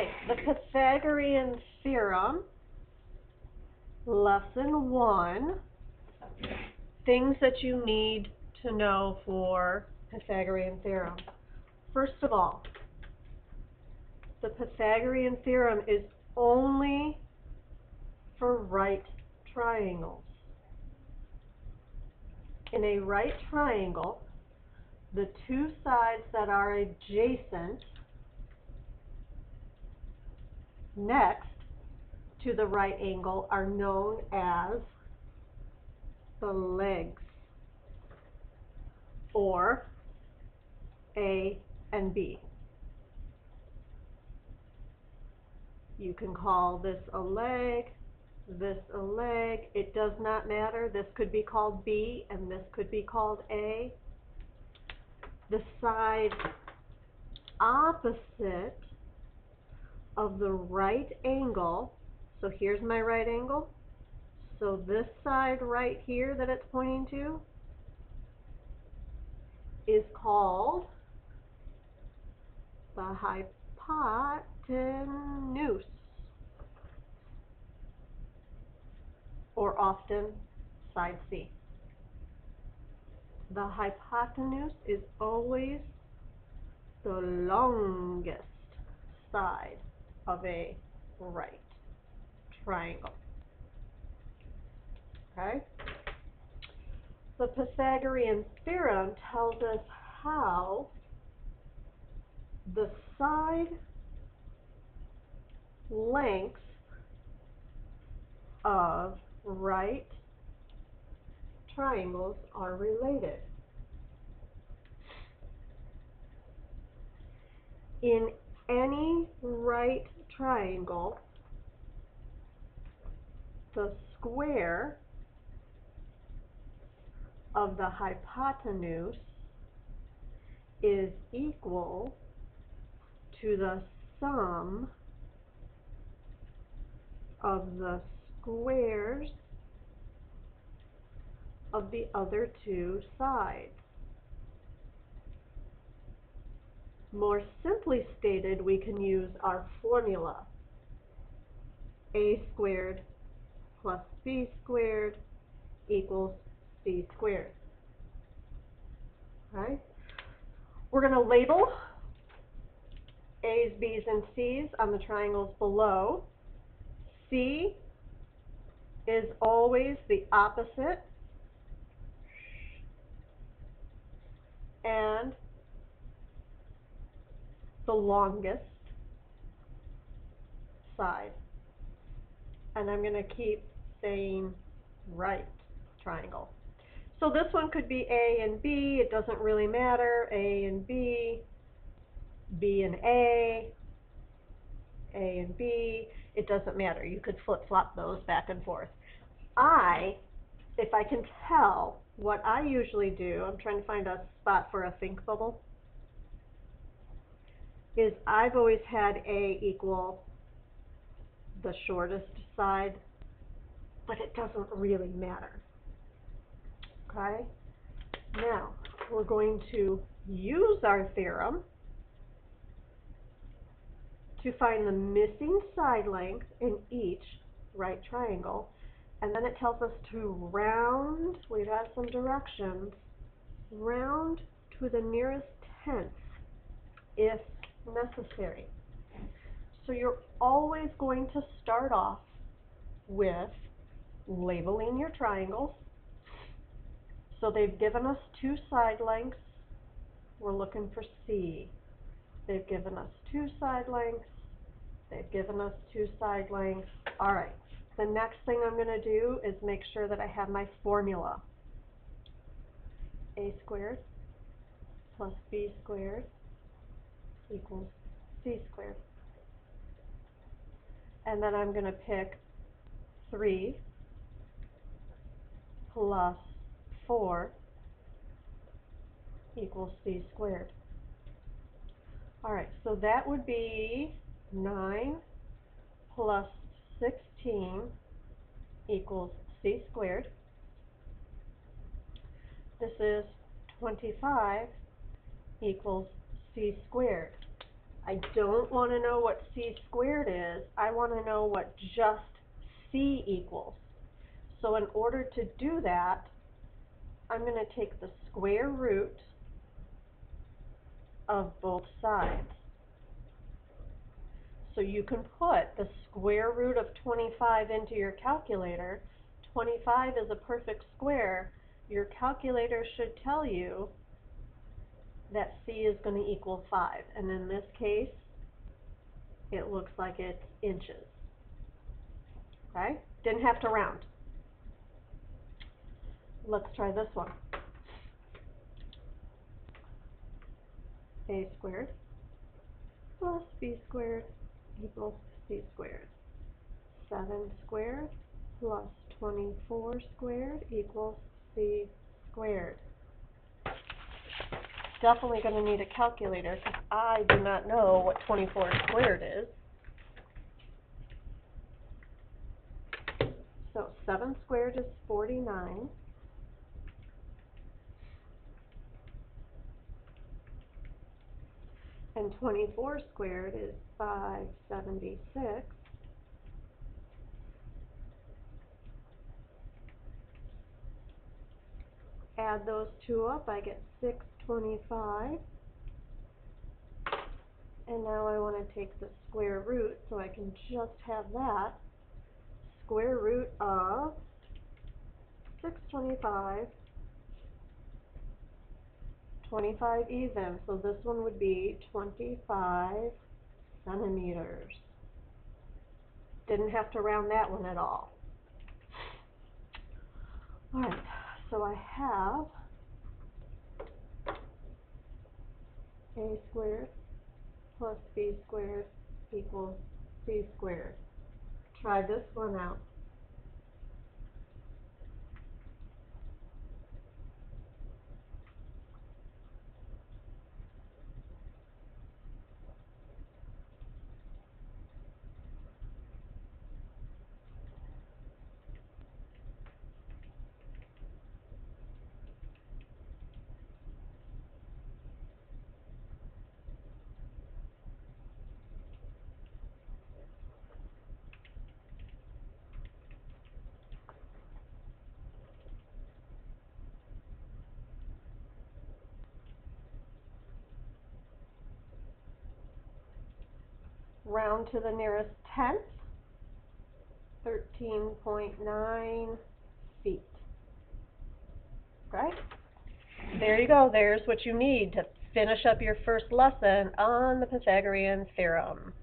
Okay, the Pythagorean theorem, lesson 1, things that you need to know for Pythagorean theorem. First of all, the Pythagorean theorem is only for right triangles. In a right triangle, the two sides that are adjacent next to the right angle are known as the legs, or A and B. You can call this a leg, this a leg. It does not matter. This could be called B and this could be called A. The side opposite of the right angle, so here's my right angle, so this side right here that it's pointing to is called the hypotenuse, or often side C. The hypotenuse is always the longest side of a right triangle. Okay? The Pythagorean theorem tells us how the side lengths of right triangles are related. In any right triangle, the square of the hypotenuse is equal to the sum of the squares of the other two sides. More simply stated, we can use our formula. A squared plus B squared equals C squared. Okay? We're going to label A's, B's, and C's on the triangles below. C is always the opposite and the longest side. And I'm going to keep saying right triangle. So this one could be A and B. It doesn't really matter. A and B, B and A and B. It doesn't matter. You could flip-flop those back and forth. If I can tell, what I usually do, I'm trying to find a spot for a think bubble, is I've always had A equal the shortest side, but it doesn't really matter. Okay? Now, we're going to use our theorem to find the missing side length in each right triangle, and then it tells us to round, we've got some directions, round to the nearest tenth if necessary. So you're always going to start off with labeling your triangles. So they've given us two side lengths. We're looking for C. They've given us two side lengths. They've given us two side lengths. All right. The next thing I'm going to do is make sure that I have my formula. A squared plus B squared equals C squared. And then I'm going to pick 3 plus 4 equals C squared. All right, so that would be 9 plus 16 equals C squared. This is 25 equals C squared. I don't want to know what c squared is. I want to know what just c equals. So in order to do that, I'm going to take the square root of both sides. So you can put the square root of 25 into your calculator. 25 is a perfect square. Your calculator should tell you that c is going to equal 5. And in this case, it looks like it's inches. Okay? Didn't have to round. Let's try this one. A squared plus b squared equals c squared. 7 squared plus 24 squared equals c squared. Definitely going to need a calculator because I do not know what 24 squared is. So 7 squared is 49. And 24 squared is 576. Add those two up, I get 625. And now I want to take the square root, so I can just have that. Square root of 625, 25 even, so this one would be 25 centimeters. Didn't have to round that one at all. Alright, so I have a squared plus b squared equals c squared. Try this one out. Round to the nearest tenth, 13.9 feet. Right? There you go. There's what you need to finish up your first lesson on the Pythagorean theorem.